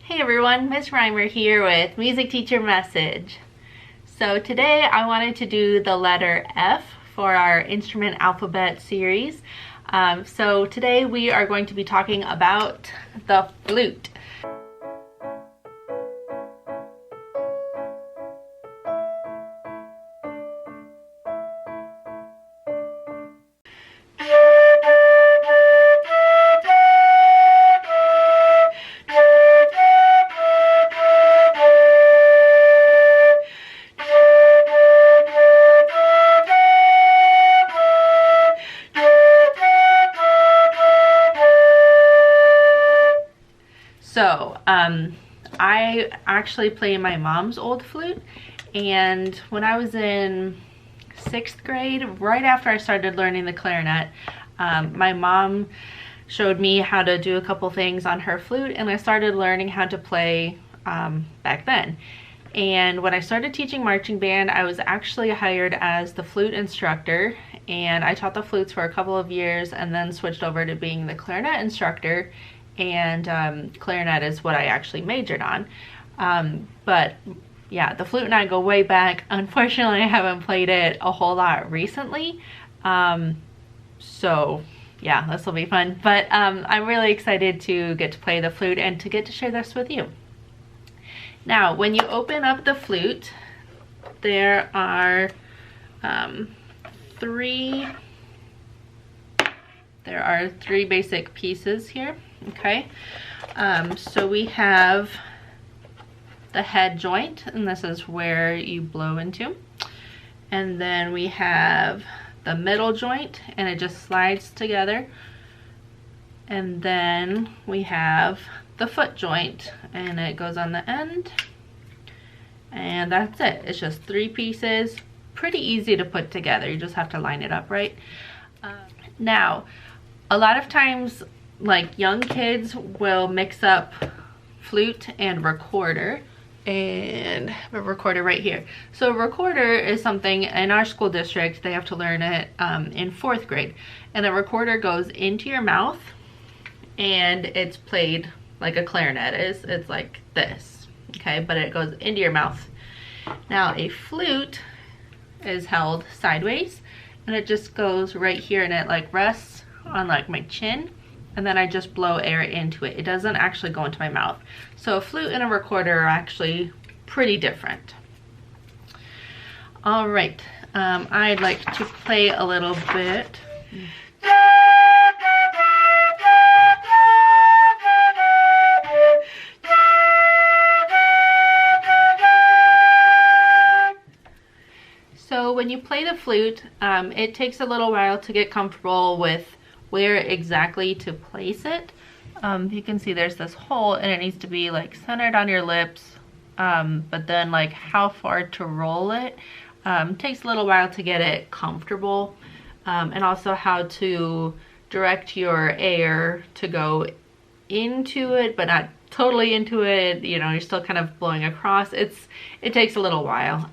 Hey everyone, Miss Reimer here with Music Teacher Message. So today I wanted to do the letter F for our instrument alphabet series. So today we are going to be talking about the flute. So, I actually play my mom's old flute, and when I was in 6th grade, right after I started learning the clarinet, my mom showed me how to do a couple things on her flute, and I started learning how to play back then. And when I started teaching marching band, I was actually hired as the flute instructor, and I taught the flutes for a couple of years and then switched over to being the clarinet instructor. And clarinet is what I actually majored on. But yeah, the flute and I go way back. Unfortunately, I haven't played it a whole lot recently. So yeah, this will be fun. But I'm really excited to get to play the flute and to get to share this with you. Now, when you open up the flute, there are three basic pieces here. Okay, so we have the head joint, and this is where you blow into, and then we have the middle joint, and it just slides together, and then we have the foot joint, and it goes on the end, and that's it. It's just 3 pieces, pretty easy to put together. You just have to line it up right. Now, a lot of times, like, young kids will mix up flute and recorder, and I have a recorder right here. So recorder is something in our school district, they have to learn it in 4th grade, and the recorder goes into your mouth and it's played like a clarinet is. It's like this, okay, but it goes into your mouth. Now a flute is held sideways, and it just goes right here, and it like rests on like my chin, and then I just blow air into it. It doesn't actually go into my mouth. So a flute and a recorder are actually pretty different. All right, I'd like to play a little bit. So when you play the flute, it takes a little while to get comfortable with where exactly to place it. You can see there's this hole, and it needs to be like centered on your lips, but then like how far to roll it takes a little while to get it comfortable, and also how to direct your air to go into it but not totally into it. You know, you're still kind of blowing across. It takes a little while,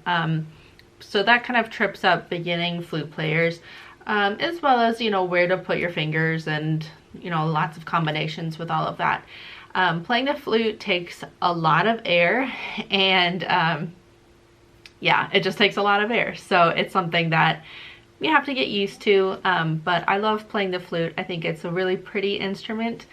so that kind of trips up beginning flute players. As well as, you know, where to put your fingers, and, you know, lots of combinations with all of that. Playing the flute takes a lot of air, and yeah, it just takes a lot of air. So it's something that you have to get used to, but I love playing the flute. I think it's a really pretty instrument.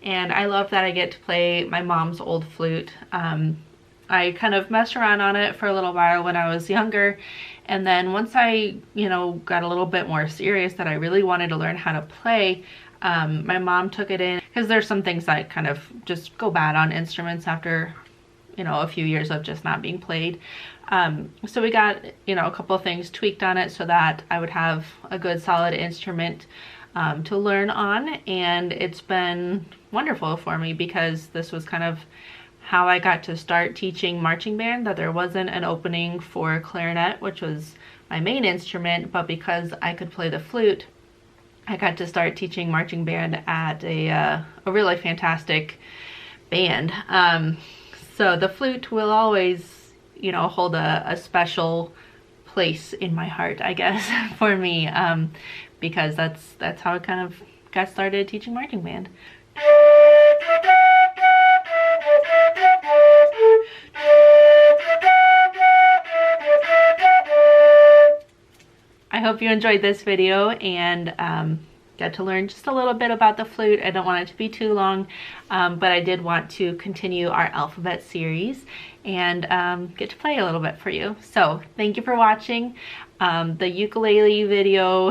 And I love that I get to play my mom's old flute. I kind of messed around on it for a little while when I was younger, and then once I, you know, got a little bit more serious that I really wanted to learn how to play, my mom took it in, because there's some things that kind of just go bad on instruments after, you know, a few years of just not being played. So we got, you know, a couple of things tweaked on it so that I would have a good solid instrument to learn on, and it's been wonderful for me, because this was kind of how I got to start teaching marching band, that there wasn't an opening for clarinet, which was my main instrument, but because I could play the flute, I got to start teaching marching band at a really fantastic band. So the flute will always, you know, hold a special place in my heart, I guess, for me, because that's how I kind of got started teaching marching band. I hope you enjoyed this video and got to learn just a little bit about the flute. I don't want it to be too long, but I did want to continue our alphabet series and get to play a little bit for you. So thank you for watching. The ukulele video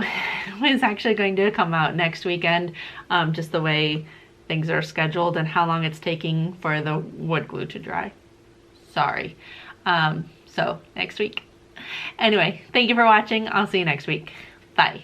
is actually going to come out next weekend, just the way things are scheduled and how long it's taking for the wood glue to dry. Sorry. So next week. Anyway, thank you for watching. I'll see you next week. Bye.